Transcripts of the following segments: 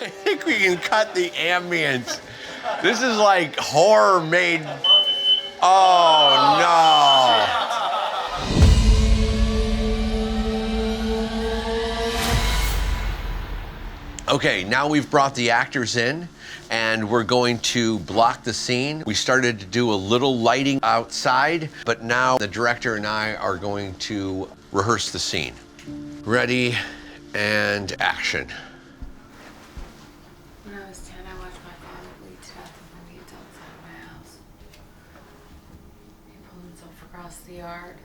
I think we can cut the ambience. This is like horror made. Oh no. Okay, now we've brought the actors in and we're going to block the scene. We started to do a little lighting outside, but now the director and I are going to rehearse the scene. Ready and action. When I was 10, I watched my father bleed to death in the weeds outside my house. He pulled himself across the yard,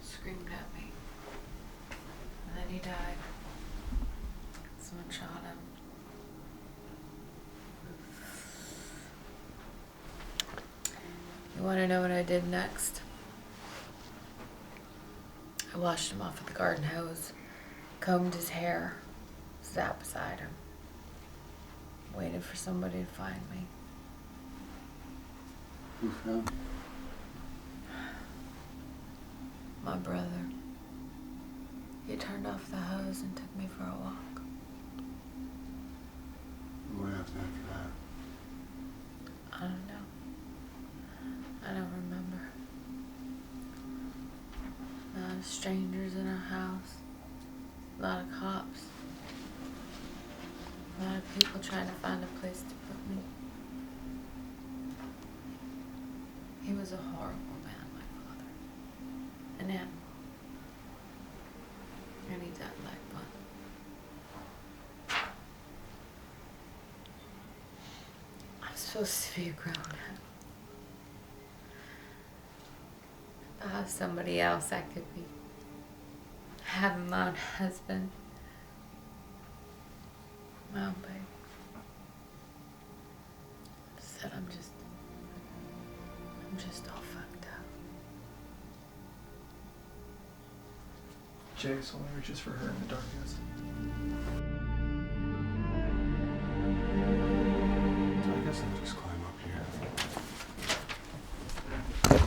screamed at me, and then he died. Someone shot him. You want to know what I did next? I washed him off with the garden hose, combed his hair, sat beside him, waited for somebody to find me. Who found you? My brother. He turned off the hose and took me for a walk. What happened after that? I don't know. I don't remember. A lot of strangers in our house. A lot of cops. A lot of people trying to find a place to put me. He was a horrible man, my father. An animal. And he died like one. I'm supposed to be a grown man. If I have somebody else, I could be having my own husband, my own baby. Instead, I'm just all fucked up. Jay only reaches for her in the darkness. So I guess I'll just climb up here.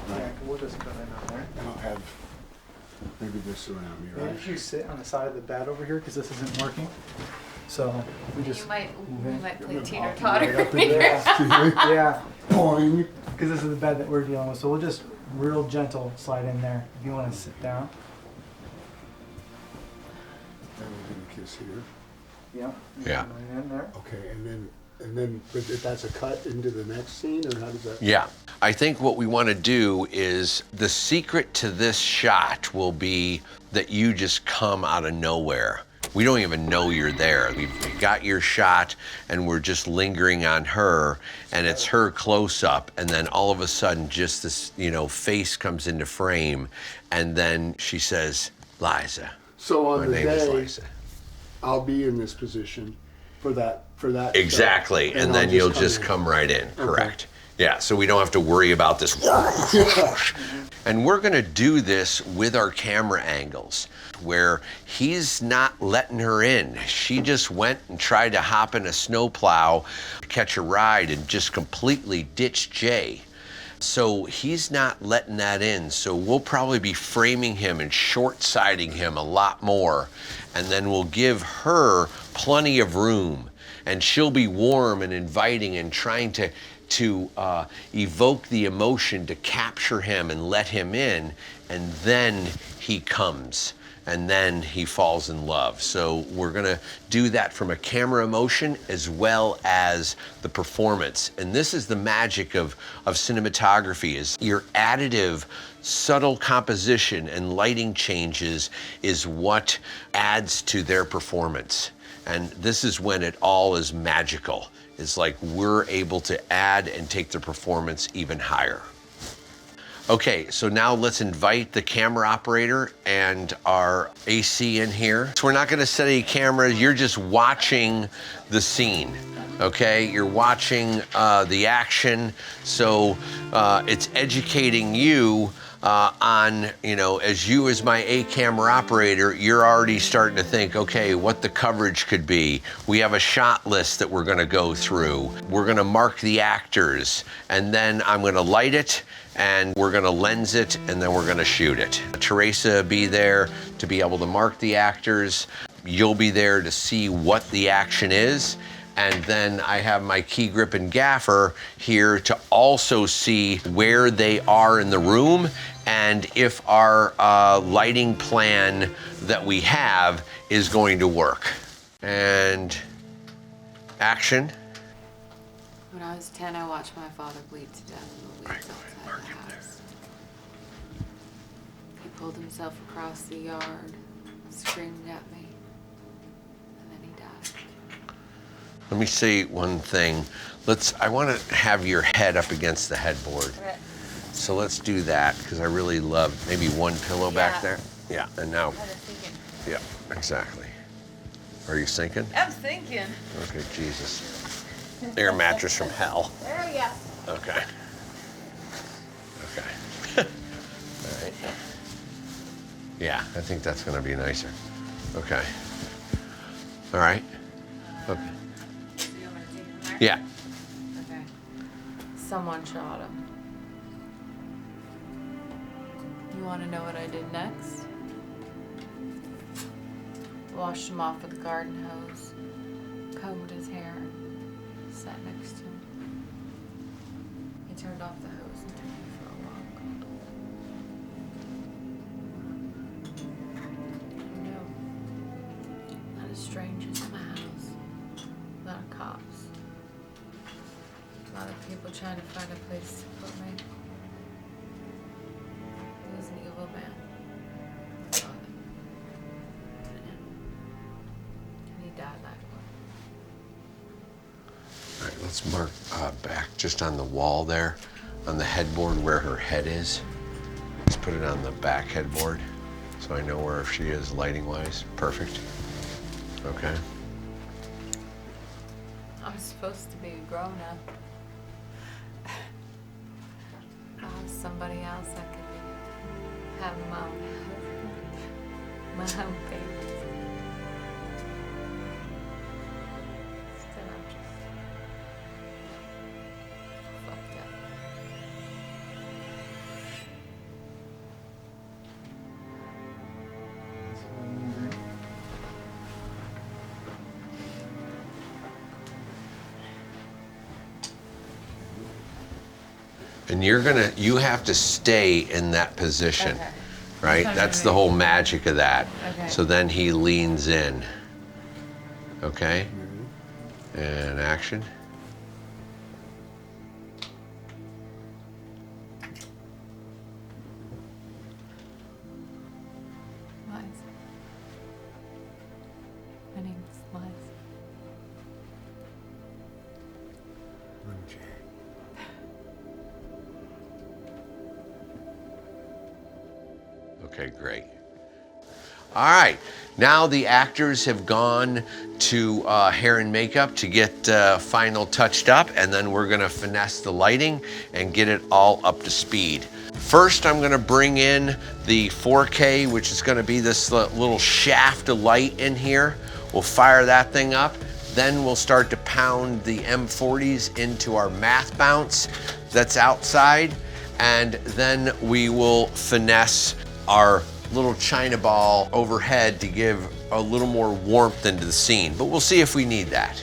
Yeah, we'll just go in on there. And I'll have maybe this around me, Maybe right? if you sit on the side of the bed over here, because this isn't working. So we just We might play You're teeter gonna hop totter. right up in there. yeah, Boing. because this is the bed that we're dealing with. So we'll just real gentle slide in there. If you want to sit down. And we're gonna kiss here. Yeah. Yeah. Right in there. Okay, and then, but if that's a cut into the next scene, or how does that? Yeah, I think what we want to do is the secret to this shot will be that you just come out of nowhere. We don't even know you're there. We've got your shot and we're just lingering on her and it's her close up and then all of a sudden just this, face comes into frame and then she says, Liza. So on My the name is day, Liza. I'll be in this position for that. Exactly, shot, and I'll then you'll just in. come right in, correct. Yeah, so we don't have to worry about this. And we're gonna do this with our camera angles, where he's not letting her in. She just went and tried to hop in a snowplow, catch a ride, and just completely ditched Jay. So he's not letting that in. So we'll probably be framing him and short-siding him a lot more. And then we'll give her plenty of room. And she'll be warm and inviting and trying to evoke the emotion to capture him and let him in. And then he comes. And then he falls in love. So we're gonna do that from a camera emotion as well as the performance. And this is the magic of cinematography, is your additive, subtle composition and lighting changes is what adds to their performance. And this is when it all is magical. It's like we're able to add and take the performance even higher. Okay, so now let's invite the camera operator and our AC in here. So we're not gonna set any cameras, you're just watching the scene, okay? You're watching the action, so it's educating you on, you know, as my A camera operator, you're already starting to think, okay, what the coverage could be. We have a shot list that we're gonna go through. We're gonna mark the actors, and then I'm gonna light it, and we're gonna lens it, and then we're gonna shoot it. Teresa be there to be able to mark the actors. You'll be there to see what the action is. And then I have my key grip and gaffer here to also see where they are in the room and if our lighting plan that we have is going to work. And action. When I was 10, I watched my father bleed to death in the weeds outside the house. He pulled himself across the yard, screamed at me, and then he died. Let me say one thing. I want to have your head up against the headboard. Okay. So let's do that, because I really love maybe one pillow back there. Yeah, and now, I was thinking. yeah, exactly. Are you sinking? I'm thinking. Okay, Jesus. Air mattress from hell. There we go. Okay. Okay. All right. Yeah, I think that's gonna be nicer. Okay. All right. Okay. So you want me to take it from there? Yeah. Okay. Someone shot him. You want to know what I did next? Washed him off with a garden hose, combed his hair, and sat next to him. He turned off the hose and took me for a walk. No, not of strangers in my house, a lot of cops, a lot of people trying to find a place to put me. He was an evil man. I saw it. And he died that way. All right, let's mark back just on the wall there, on the headboard where her head is. Let's put it on the back headboard so I know where she is lighting-wise. Perfect. Okay. I'm supposed to be a grown-up. If I was somebody else, I could have my own husband, my own babies. Still, I'm just fucked up. And you have to stay in that position, Okay. right? That's what I'm That's gonna the make. whole magic of that. Okay. So then he leans in. Okay? And action. Liza. My name's Liza. Okay, great. All right, now the actors have gone to hair and makeup to get final touched up, and then we're gonna finesse the lighting and get it all up to speed. First, I'm gonna bring in the 4K, which is gonna be this little shaft of light in here. We'll fire that thing up. Then we'll start to pound the M40s into our math bounce that's outside. And then we will finesse our little China ball overhead to give a little more warmth into the scene. But we'll see if we need that.